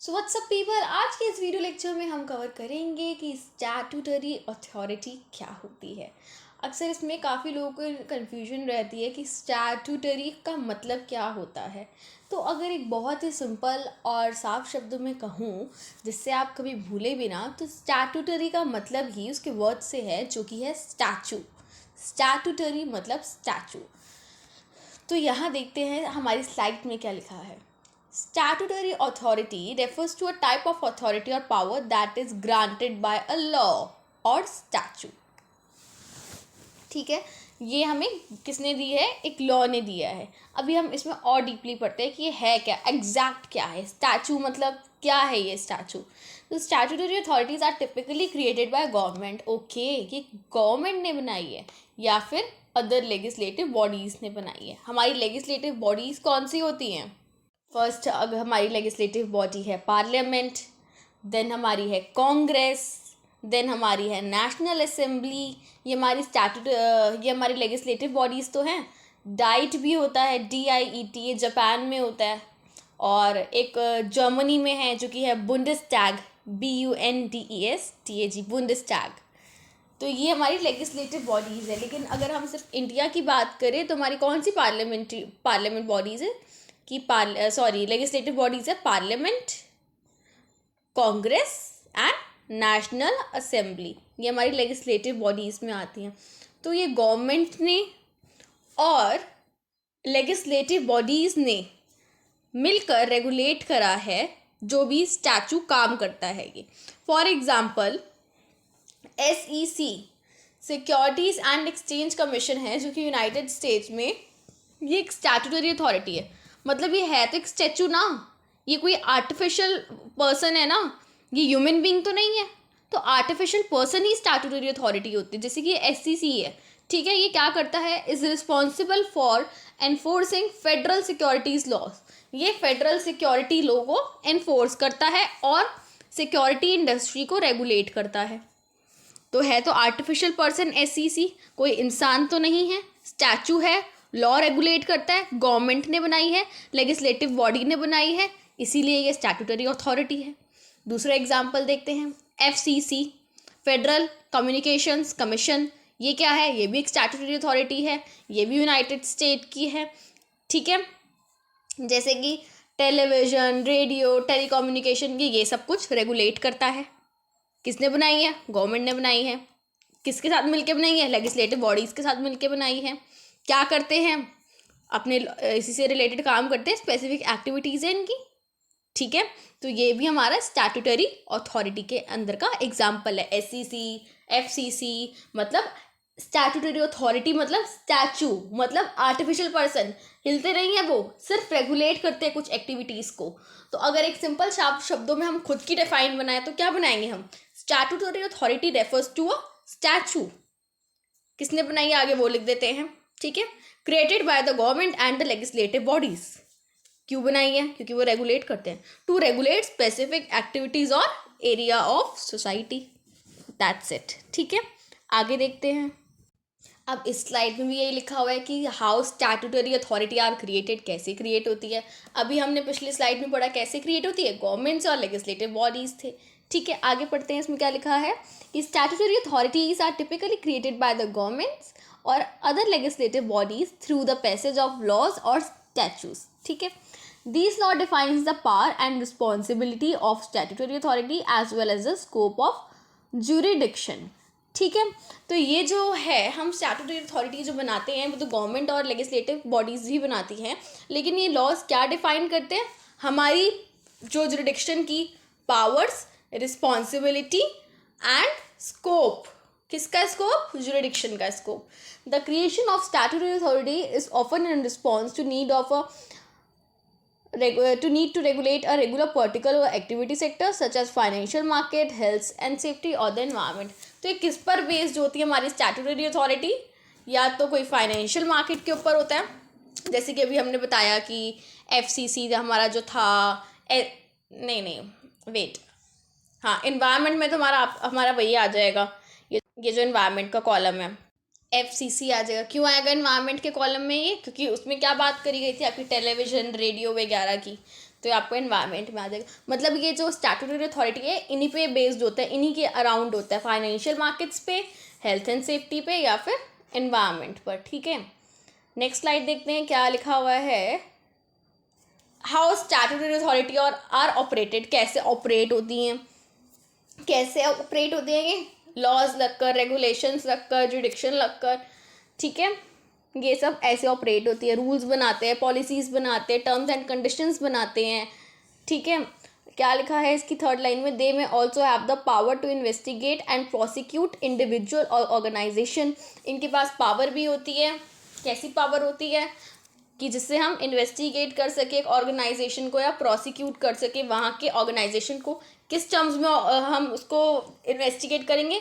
So what's up people, आज के इस वीडियो लेक्चर में हम कवर करेंगे कि स्टैट्यूटरी अथॉरिटी क्या होती है। अक्सर इसमें काफ़ी लोगों को कन्फ्यूजन रहती है कि स्टैट्यूटरी का मतलब क्या होता है। तो अगर एक बहुत ही सिंपल और साफ शब्दों में कहूँ जिससे आप कभी भूले भी ना, तो स्टैट्यूटरी का मतलब ही उसके वर्ड से है, जो कि है स्टैचू। स्टैट्यूटरी मतलब स्टैचू। तो यहाँ देखते हैं हमारी स्लाइड में क्या लिखा है। Statutory authority refers to a type of authority or power that is granted by a law or statute. ठीक है, ये हमें किसने दी है? एक लॉ ने दिया है। अभी हम इसमें और डीपली पढ़ते हैं कि ये है क्या, एग्जैक्ट क्या है स्टैचू, मतलब क्या है ये स्टैचू। तो statutory authorities are typically created by government. Okay, ये गवर्नमेंट ने बनाई है या फिर अदर लेजिस्लेटिव बॉडीज़ ने बनाई है। हमारी लेजिस्लेटिव बॉडीज़ कौन सी होती हैं? फर्स्ट अगर हमारी लेजिस्लेटिव बॉडी है पार्लियामेंट, देन हमारी है कांग्रेस, देन हमारी है नेशनल असेंबली। ये हमारी लेजिस्लेटिव बॉडीज़ तो हैं। डाइट भी होता है, DIET, ये जापान में होता है। और एक जर्मनी में है जो कि है बुंडेसटैग, BUNDESTAG, बुंडेसटैग। तो ये हमारी लेजिस्लेटिव बॉडीज़ है। लेकिन अगर हम सिर्फ इंडिया की बात करें तो हमारी कौन सी पार्लियामेंट बॉडीज़ है कि लेजिस्लेटिव बॉडीज़ है parliament, Congress and national assembly. ये हमारी लेजिस्लेटिव बॉडीज़ में आती हैं। तो ये गवर्नमेंट ने और लेजिस्लेटिव बॉडीज़ ने मिलकर रेगुलेट करा है जो भी स्टैचू काम करता है ये। For example SEC, securities and exchange commission है, जो कि यूनाइटेड स्टेट्स में ये एक स्टैट्यूटरी अथॉरिटी है। मतलब ये है तो एक स्टैचू ना, ये कोई आर्टिफिशियल पर्सन है ना, ये ह्यूमन बीइंग तो नहीं है। तो आर्टिफिशियल पर्सन ही स्टैट्यूटरी अथॉरिटी होती है। जैसे कि SEC है, ठीक है, ये क्या करता है? Is responsible for enforcing federal securities laws. ये फेडरल सिक्योरिटी लॉ को एनफोर्स करता है और सिक्योरिटी इंडस्ट्री को रेगुलेट करता है। तो है तो आर्टिफिशियल पर्सन SEC, कोई इंसान तो नहीं है, स्टैचू है, लॉ रेगुलेट करता है, गवर्नमेंट ने बनाई है, लेजिस्लेटिव बॉडी ने बनाई है, इसीलिए ये स्टैट्यूटरी अथॉरिटी है। दूसरा एग्जांपल देखते हैं, FCC, फेडरल कम्युनिकेशंस कमीशन। ये क्या है? ये भी एक स्टैट्यूटरी अथॉरिटी है, ये भी यूनाइटेड स्टेट की है। ठीक है, जैसे कि टेलीविज़न, रेडियो, टेलीकम्युनिकेशन, ये सब कुछ रेगुलेट करता है। किसने बनाई है? गवर्नमेंट ने बनाई है। किसके साथ मिलके बनाई है? लेजिस्लेटिव बॉडीज़ के साथ मिलके बनाई है। क्या करते हैं? अपने इसी से रिलेटेड काम करते हैं, स्पेसिफिक एक्टिविटीज़ हैं इनकी। ठीक है, तो ये भी हमारा स्टैट्यूटरी अथॉरिटी के अंदर का एग्जाम्पल है। SEC, FCC मतलब स्टैट्यूटरी अथॉरिटी, मतलब स्टैचू, मतलब आर्टिफिशियल पर्सन, हिलते नहीं है वो, सिर्फ रेगुलेट करते हैं कुछ एक्टिविटीज़ को। तो अगर एक सिंपल शब्दों में हम खुद की डिफाइन बनाए तो क्या बनाएंगे हम? Statutory authority refers to a statue. किसने बनाई है आगे वो लिख देते हैं। ठीक है, created by the government and the legislative bodies. क्यों बनाई है? क्योंकि वो रेगुलेट करते हैं, टू रेगुलेट स्पेसिफिक एक्टिविटीज और area of society. That's it. ठीक है, आगे देखते हैं। अब इस स्लाइड में भी यही लिखा हुआ है कि how statutory authority are created, कैसे क्रिएट होती है। अभी हमने पिछली स्लाइड में पढ़ा कैसे क्रिएट होती है, गवर्नमेंट्स और लेजिस्लेटिव बॉडीज थे। ठीक है, आगे पढ़ते हैं। इसमें क्या लिखा है कि statutory authorities are typically created by the governments और other legislative bodies through the passage of laws और स्टैचूज। ठीक है, this law defines the power and responsibility of statutory authority as well as the scope of jurisdiction. ठीक है, तो ये जो है, हम स्टैट्यूटरी अथॉरिटी जो बनाते हैं वो तो गवर्नमेंट और लेजिस्लेटिव बॉडीज़ ही बनाती हैं। लेकिन ये लॉज क्या डिफाइन करते हैं? हमारी जो ज्यूरिडिक्शन की पावर्स, रिस्पॉन्सिबिलिटी एंड स्कोप। किसका स्कोप? ज्यूरिडिक्शन का scope. The creation of statutory authority is often in response to need to regulate a regular particular activity sector such as financial market, health and safety or the environment। तो ये किस पर based होती है हमारी statutory authority? या तो कोई फाइनेंशियल मार्केट के ऊपर होता है, जैसे कि अभी हमने बताया कि FCC हमारा जो था इन्वायरमेंट में तो हमारा वही आ जाएगा, ये जो इन्वायरमेंट का कॉलम है FCC आ जाएगा। क्यों आएगा इन्वायरमेंट के कॉलम में ये? क्योंकि उसमें क्या बात करी गई थी आपकी टेलीविज़न, रेडियो वगैरह की। तो ये आपको एनवायरनमेंट में आ जाएगा। मतलब ये जो स्टैट्यूटरी अथॉरिटी है इन्हीं पे बेस्ड होता है, इन्हीं के अराउंड होता है, फाइनेंशियल मार्केट्स पे, हेल्थ एंड सेफ्टी पे या फिर एनवायरनमेंट पर। ठीक है, नेक्स्ट स्लाइड देखते हैं क्या लिखा हुआ है। हाउ स्टैट्यूटरी अथॉरिटी और आर ऑपरेटेड, कैसे ऑपरेट होती हैं, कैसे ऑपरेट होते हैं ये लॉज लगकर, रेगुलेशंस लगकर, जुडिक्शन लगकर। ठीक है, ये सब ऐसे ऑपरेट होती है, रूल्स बनाते हैं, पॉलिसीज़ बनाते हैं, टर्म्स एंड कंडीशंस बनाते हैं। ठीक है, क्या लिखा है इसकी थर्ड लाइन में, they may also have the power to investigate and prosecute individual और ऑर्गेनाइजेशन। इनके पास पावर भी होती है, कैसी पावर होती है कि जिससे हम इन्वेस्टिगेट कर सके एक ऑर्गेनाइजेशन को या प्रोसिक्यूट कर सके वहाँ के ऑर्गेनाइजेशन को। किस टर्म्स में हम उसको इन्वेस्टिगेट करेंगे,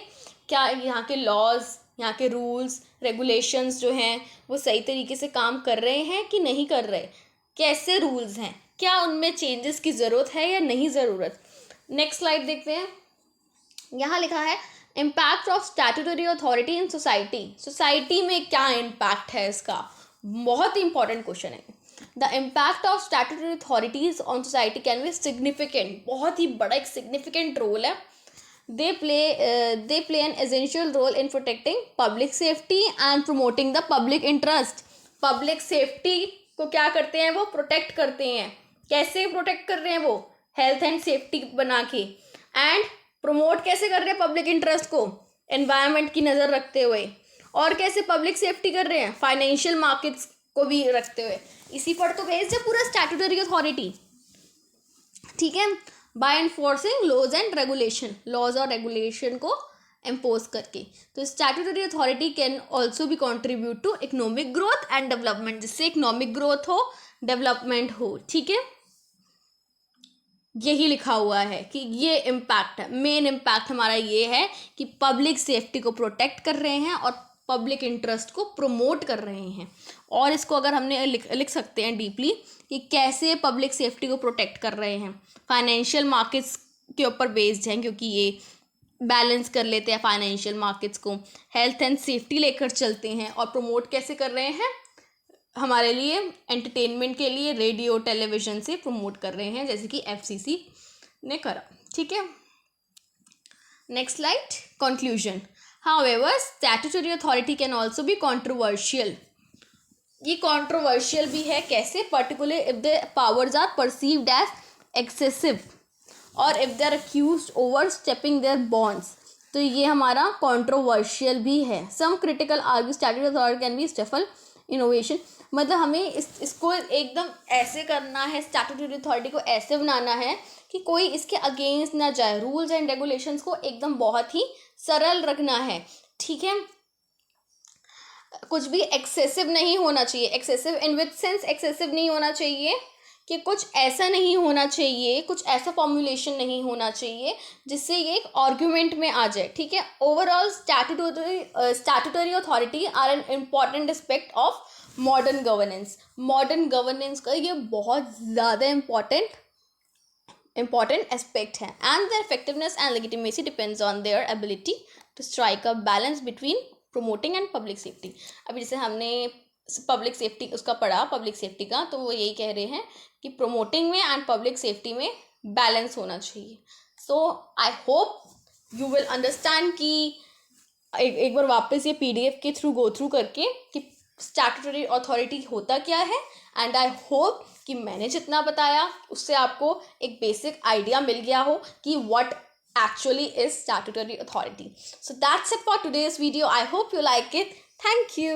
क्या यहाँ के लॉज, यहाँ के रूल्स रेगुलेशंस जो हैं वो सही तरीके से काम कर रहे हैं कि नहीं कर रहे, कैसे रूल्स हैं, क्या उनमें चेंजेस की ज़रूरत है या नहीं ज़रूरत। नेक्स्ट स्लाइड देखते हैं, यहाँ लिखा है impact of statutory authority in society. Society में क्या इम्पैक्ट है इसका, बहुत ही इंपॉर्टेंट क्वेश्चन है। The impact of statutory authorities on society can be significant, बहुत ही बड़ा एक सिग्निफिकेंट रोल है। they play an essential role in protecting public safety and promoting the public interest। public safety को क्या करते हैं वो प्रोटेक्ट करते हैं, कैसे प्रोटेक्ट कर रहे हैं वो, हेल्थ एंड सेफ्टी बना के, एंड प्रमोट कैसे कर रहे हैं पब्लिक इंटरेस्ट को, एनवायरनमेंट की नज़र रखते हुए, और कैसे पब्लिक सेफ्टी कर रहे हैं फाइनेंशियल मार्केट्स को भी रखते हुए। इसी पर तो बेस्ड है पूरा स्टैट्यूटरी अथॉरिटी। ठीक है, by enforcing laws and regulation, laws और रेगुलेशन को इम्पोज करके। तो स्टैट्यूटरी अथॉरिटी कैन ऑल्सो भी contribute to economic growth and development, जिससे इकोनॉमिक ग्रोथ हो, डेवलपमेंट हो। ठीक है, यही लिखा हुआ है कि ये इम्पैक्ट है, मेन इम्पैक्ट हमारा ये है कि पब्लिक सेफ्टी को प्रोटेक्ट कर रहे हैं और पब्लिक इंटरेस्ट को प्रमोट कर रहे हैं। और इसको अगर हमने लिख सकते हैं डीपली कि कैसे पब्लिक सेफ्टी को प्रोटेक्ट कर रहे हैं, फाइनेंशियल मार्केट्स के ऊपर बेस्ड हैं क्योंकि ये बैलेंस कर लेते हैं फाइनेंशियल मार्केट्स को, हेल्थ एंड सेफ्टी लेकर चलते हैं, और प्रमोट कैसे कर रहे हैं हमारे लिए एंटरटेनमेंट के लिए रेडियो टेलीविज़न से प्रमोट कर रहे हैं, जैसे कि FCC ने करा। ठीक है, next slide, conclusion. However, statutory authority can also be controversial। ये controversial भी है, कैसे, particularly if the powers are perceived as excessive और if they are accused overstepping their bonds। तो ये हमारा controversial भी है। Some critical argue statutory authority can be stifle innovation। मतलब हमें इसको एकदम ऐसे करना है, स्टैट्यूटरी अथॉरिटी को ऐसे बनाना है कि कोई इसके अगेंस्ट ना जाए, रूल्स एंड रेगुलेशंस को एकदम बहुत ही सरल रखना है। ठीक है, कुछ भी एक्सेसिव नहीं होना चाहिए, एक्सेसिव इन विच सेंस एक्सेसिव नहीं होना चाहिए कि कुछ ऐसा नहीं होना चाहिए, कुछ ऐसा फॉर्मुलेशन नहीं होना चाहिए जिससे ये एक आर्ग्यूमेंट में आ जाए। ठीक है, overall statutory authority are an important aspect of modern governance. Modern governance का ये बहुत ज़्यादा important एस्पेक्ट है, and their effectiveness and legitimacy depends on their ability to strike a balance between promoting and public safety। अभी जैसे हमने public safety उसका पढ़ा, पब्लिक सेफ्टी का, तो वो यही कह रहे हैं कि प्रोमोटिंग में एंड पब्लिक सेफ्टी में बैलेंस होना चाहिए। So I hope you will understand कि एक बार वापस ये PDF के थ्रू गो थ्रू करके कि स्टैट्यूटरी अथॉरिटी होता क्या है, एंड आई होप कि मैंने जितना बताया उससे आपको एक बेसिक आइडिया मिल गया हो कि what actually is statutory authority। So that's it for today's video। I hope you like it। Thank you।